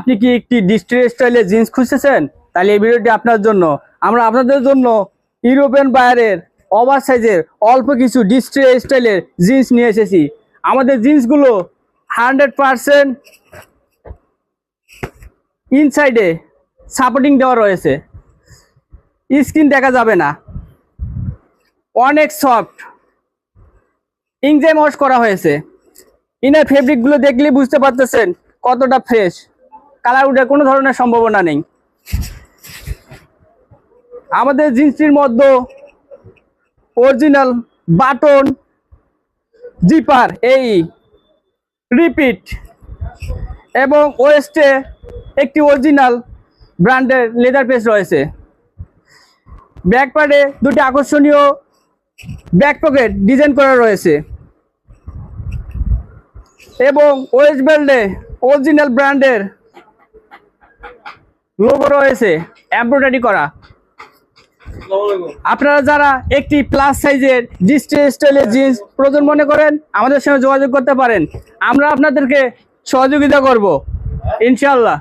আপনি কি একটি ডিস্ট্রেস স্টাইলের জিন্স খুঁজতেছেন? তাহলে এই ভিডিওটি আপনার জন্য। আমরা আপনাদের জন্য ইউরোপিয়ান বায়ারের ওভার সাইজের অল্প কিছু ডিস্ট্রেস স্টাইলের জিন্স নিয়ে এসেছি। আমাদের জিন্সগুলো 100% ইনসাইডে সাপোর্টিং দেওয়া রয়েছে, স্কিন দেখা যাবে না, অনেক সফট, ইনজেম ওয়াশ করা হয়েছে। ইনার ফেব্রিকগুলো দেখলেই বুঝতে পারতেছেন কতটা ফ্রেশ, কালার উঠার কোনো ধরনের সম্ভাবনা নেই। আমাদের জিন্সটির মধ্যে অরিজিনাল বাটন, জিপার, এই রিপিট এবং ওয়েস্টে একটি অরিজিনাল ব্র্যান্ডের লেদার পেস রয়েছে। ব্যাক প্যাডে দুটি আকর্ষণীয় ব্যাক পকেট ডিজাইন করা রয়েছে এবং ওয়েস্ট বেল্টে অরিজিনাল ব্র্যান্ডের লোগো রয়েছে এমব্রয়ডারি করা। আপনারা যারা একটি প্লাস সাইজের ডিস্ট্রেস স্টাইলের জিন্স প্রয়োজন মনে করেন, আমাদের সঙ্গে যোগাযোগ করতে পারেন। আমরা আপনাদেরকে সহযোগিতা করব ইনশাআল্লাহ।